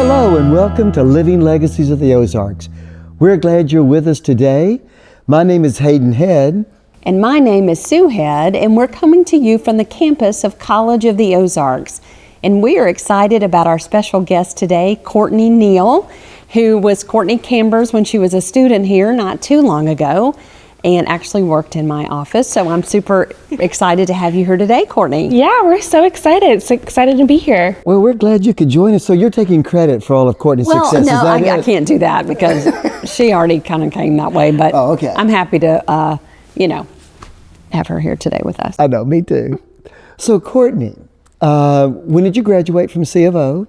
Hello and welcome to Living Legacies of the Ozarks. We're glad you're with us today. My name is Hayden Head. And my name is Sue Head, and we're coming to you from the campus of College of the Ozarks. And we are excited about our special guest today, Kortney Neal, who was Kortney Camber's when she was a student here not too long ago, and actually worked in my office. So I'm super excited to have you here today, Kortney. Yeah, we're so excited. So excited to be here. Well, we're glad you could join us. So you're taking credit for all of Kortney's success. No, I can't do that because she already kind of came that way. But okay. I'm happy to, have her here today with us. I know, me too. So Kortney, when did you graduate from C of O?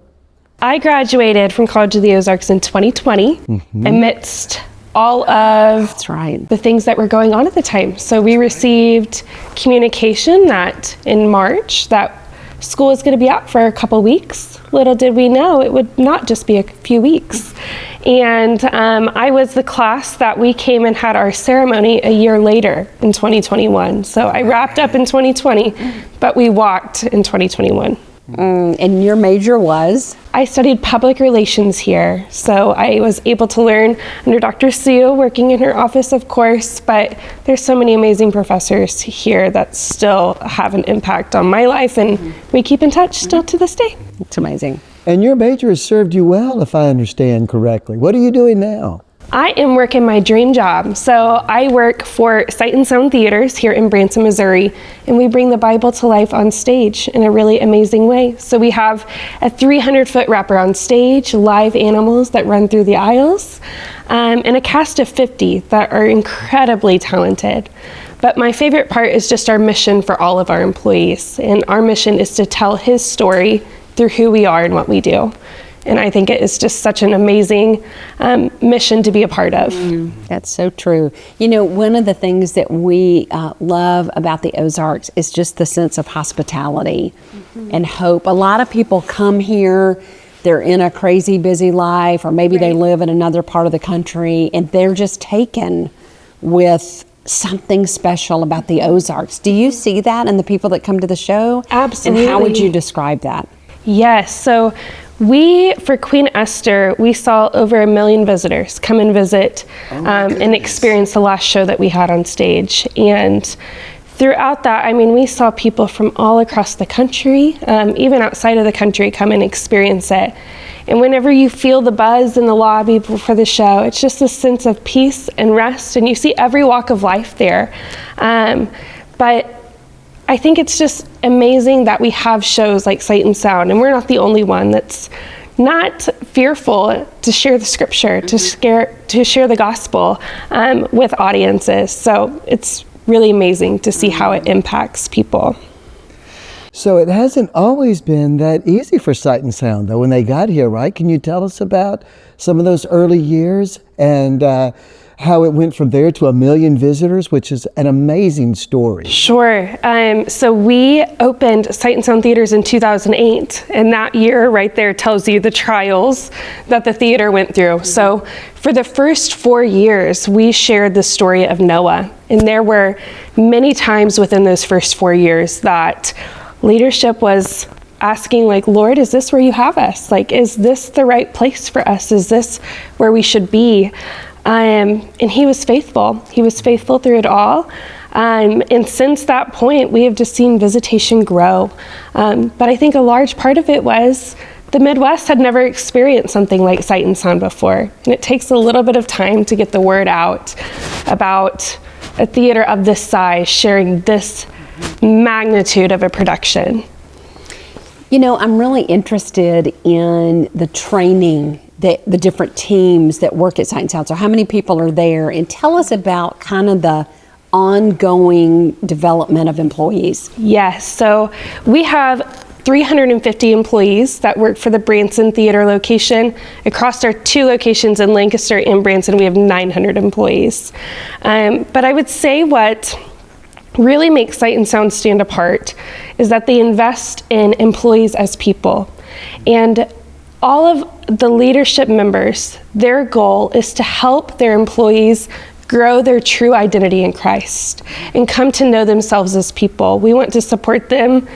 I graduated from College of the Ozarks in 2020 amidst all of the things that were going on at the time. So we received communication that in March that school is going to be out for a couple weeks. Little did we know it would not just be a few weeks. And I was the class that we came and had our ceremony a year later in 2021. So I wrapped up in 2020, but we walked in 2021. And your major was? I studied public relations here, so I was able to learn under Dr. Sue, working in her office, of course, but there's so many amazing professors here that still have an impact on my life, and we keep in touch still to this day. It's amazing. And your major has served you well, if I understand correctly. What are you doing now? I am working my dream job. So I work for Sight and Sound Theaters here in Branson, Missouri, and we bring the Bible to life on stage in a really amazing way. So we have a 300-foot wraparound stage, live animals that run through the aisles, and a cast of 50 that are incredibly talented. But my favorite part is just our mission for all of our employees. And our mission is to tell His story through who we are and what we do. And I think it is just such an amazing mission to be a part of. That's so true. You know, one of the things that we love about the Ozarks is just the sense of hospitality and hope. A lot of people come here, they're in a crazy busy life, or maybe they live in another part of the country, and they're just taken with something special about the Ozarks. Do you see that in the people that come to the show? Absolutely. And how would you describe that? Yes, so for Queen Esther, we saw over 1 million visitors come and visit and experience the last show that we had on stage. And throughout that, I mean, we saw people from all across the country, even outside of the country, come and experience it. And whenever you feel the buzz in the lobby for the show, it's just a sense of peace and rest, and you see every walk of life there. But I think it's just amazing that we have shows like Sight and Sound, and we're not the only one that's not fearful to share the scripture, to share the gospel with audiences. So it's really amazing to see how it impacts people. So it hasn't always been that easy for Sight and Sound, though, when they got here, right? Can you tell us about some of those early years and how it went from there to 1 million visitors, which is an amazing story? Sure. So we opened Sight and Sound Theaters in 2008, and that year right there tells you the trials that the theater went through. So for the first 4 years, we shared the story of Noah, and there were many times within those first 4 years that leadership was asking, like, Lord, is this where you have us? Like, is this the right place for us? Is this where we should be? And He was faithful. He was faithful through it all. And since that point, we have just seen visitation grow. But I think a large part of it was the Midwest had never experienced something like Sight and Sound before. And it takes a little bit of time to get the word out about a theater of this size sharing this magnitude of a production. You know, I'm really interested in the training, the different teams that work at Sight and Sound. So how many people are there? And tell us about kind of the ongoing development of employees. Yes, so we have 350 employees that work for the Branson Theater location. Across our 2 locations in Lancaster and Branson, we have 900 employees. But I would say what really makes Sight and Sound stand apart is that they invest in employees as people. And all of the leadership members, their goal is to help their employees grow their true identity in Christ and come to know themselves as people. We want to support them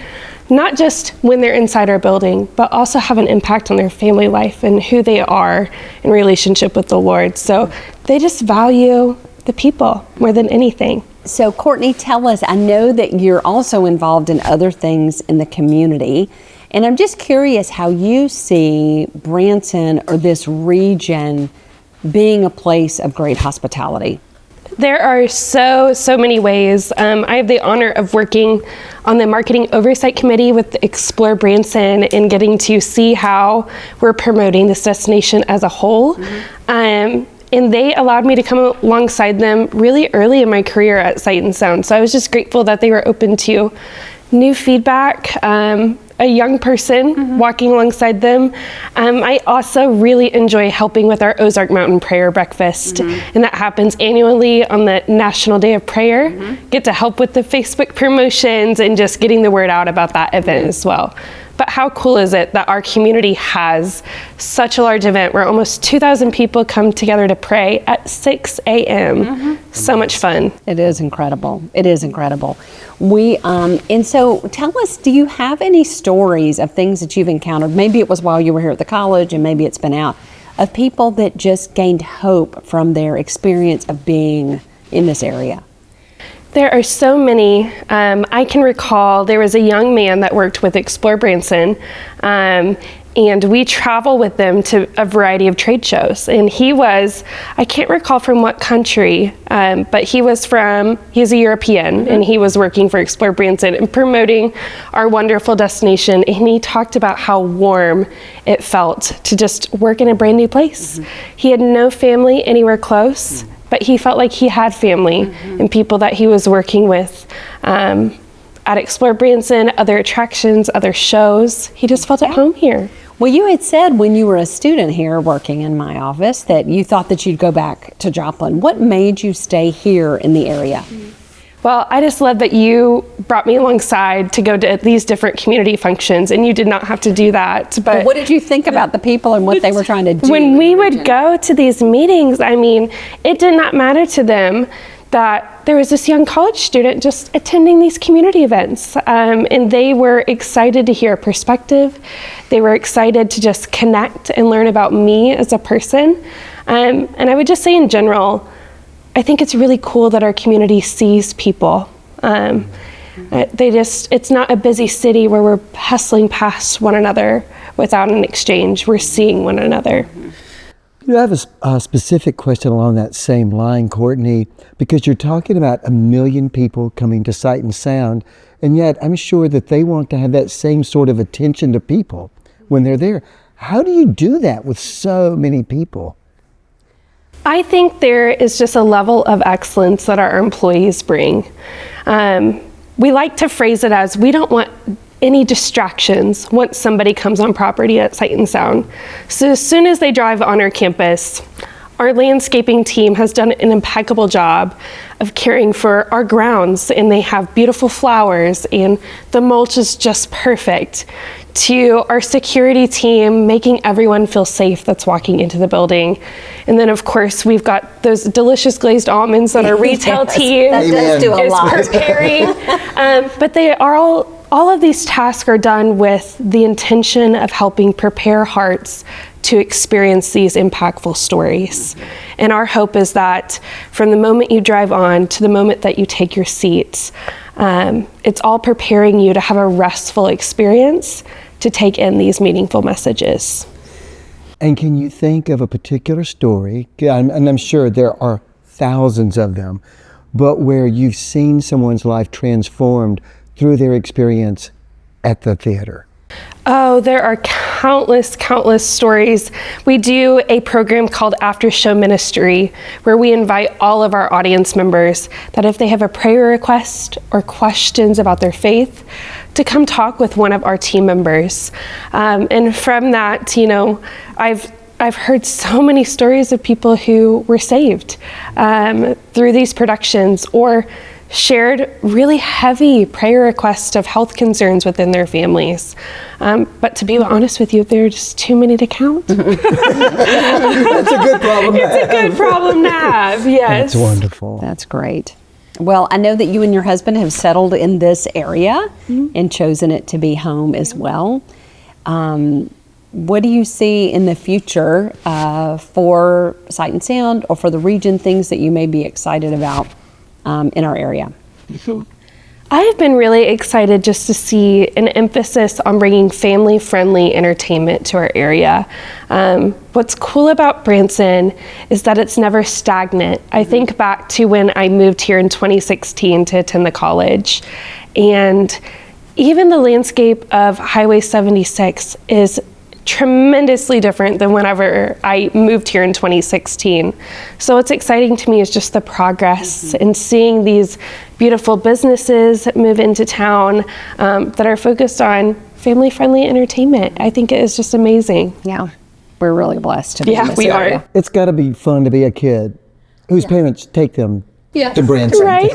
not just when they're inside our building, but also have an impact on their family life and who they are in relationship with the Lord. So they just value the people more than anything. So Kortney, tell us, I know that you're also involved in other things in the community, and I'm just curious how you see Branson or this region being a place of great hospitality. There are so many ways. I have the honor of working on the marketing oversight committee with Explore Branson and getting to see how we're promoting this destination as a whole. And they allowed me to come alongside them really early in my career at Sight and Sound. So I was just grateful that they were open to new feedback, a young person walking alongside them. I also really enjoy helping with our Ozark Mountain Prayer Breakfast, and that happens annually on the National Day of Prayer. Get to help with the Facebook promotions and just getting the word out about that event as well. But how cool is it that our community has such a large event where almost 2,000 people come together to pray at 6 a.m. So much fun. It is incredible. It is incredible. And so tell us, do you have any stories of things that you've encountered? Maybe it was while you were here at the college and maybe it's been out, of people that just gained hope from their experience of being in this area. There are so many. I can recall there was a young man that worked with Explore Branson, and we travel with them to a variety of trade shows. And he was, I can't recall from what country, but he's a European, and he was working for Explore Branson and promoting our wonderful destination. And he talked about how warm it felt to just work in a brand new place. He had no family anywhere close, but he felt like he had family and people that he was working with at Explore Branson, other attractions, other shows. He just felt at home here. Well, you had said when you were a student here working in my office that you thought that you'd go back to Joplin. What made you stay here in the area? Well, I just love that you brought me alongside to go to these different community functions, and you did not have to do that. But what did you think about the people and what they were trying to do? When we would go to these meetings, I mean, it did not matter to them that there was this young college student just attending these community events. And they were excited to hear a perspective. They were excited to just connect and learn about me as a person. And I would just say in general, I think it's really cool that our community sees people. It's not a busy city where we're hustling past one another without an exchange. We're seeing one another. You have a specific question along that same line, Kortney, because you're talking about 1 million people coming to Sight and Sound, and yet I'm sure that they want to have that same sort of attention to people when they're there. How do you do that with so many people? I think there is just a level of excellence that our employees bring. We like to phrase it as, we don't want any distractions once somebody comes on property at Sight and Sound. So as soon as they drive on our campus, our landscaping team has done an impeccable job of caring for our grounds, and they have beautiful flowers and the mulch is just perfect, to our security team making everyone feel safe that's walking into the building. And then of course we've got those delicious glazed almonds that our retail team is preparing. But they are all of these tasks are done with the intention of helping prepare hearts to experience these impactful stories. And our hope is that from the moment you drive on to the moment that you take your seat, it's all preparing you to have a restful experience to take in these meaningful messages. And can you think of a particular story, and I'm sure there are thousands of them, but where you've seen someone's life transformed through their experience at the theater? Oh, there are countless stories. We do a program called After Show Ministry, where we invite all of our audience members that if they have a prayer request or questions about their faith, to come talk with one of our team members. And from that, I've heard so many stories of people who were saved through these productions, or shared really heavy prayer requests of health concerns within their families. But to be honest with you, there are just too many to count. That's a good problem to have. It's a good problem to have, yes. That's wonderful. That's great. Well, I know that you and your husband have settled in this area and chosen it to be home as well. What do you see in the future for Sight and Sound or for the region, things that you may be excited about in our area? I have been really excited just to see an emphasis on bringing family-friendly entertainment to our area. What's cool about Branson is that it's never stagnant. I think back to when I moved here in 2016 to attend the college, and even the landscape of Highway 76 is tremendously different than whenever I moved here in 2016. So what's exciting to me is just the progress and seeing these beautiful businesses move into town that are focused on family-friendly entertainment. I think it is just amazing. Yeah, we're really blessed to be in this we area. are. It's got to be fun to be a kid whose parents take them to Branson. Right?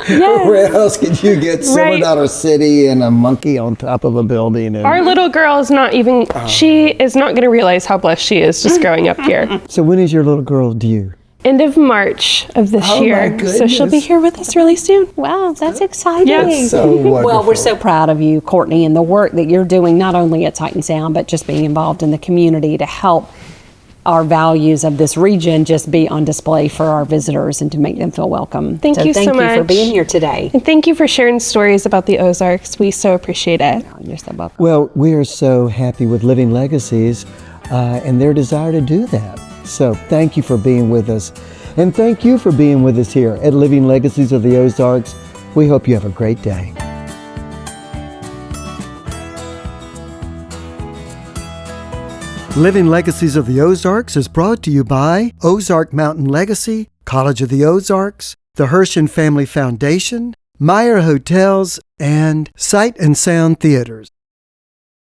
Yes. Where else could you get $7 city and a monkey on top of a building? And Our little girl is not even, she is not going to realize how blessed she is just growing up here. so when is your little girl due? End of March of this Oh, my year. So she'll be goodness. here with us really soon. Wow, that's exciting. Yes. So wonderful. Well, we're so proud of you, Kortney, and the work that you're doing, not only at Sight and Sound, but just being involved in the community to help our values of this region just be on display for our visitors and to make them feel welcome. Thank you so Thank you for much. being here today. And thank you for sharing stories about the Ozarks. We so appreciate it. You're so welcome. Well, we are so happy with Living Legacies and their desire to do that. So thank you for being with us. And thank you for being with us here at Living Legacies of the Ozarks. We hope you have a great day. Living Legacies of the Ozarks is brought to you by Ozark Mountain Legacy, College of the Ozarks, the Hirsch and Family Foundation, Meyer Hotels, and Sight and Sound Theaters.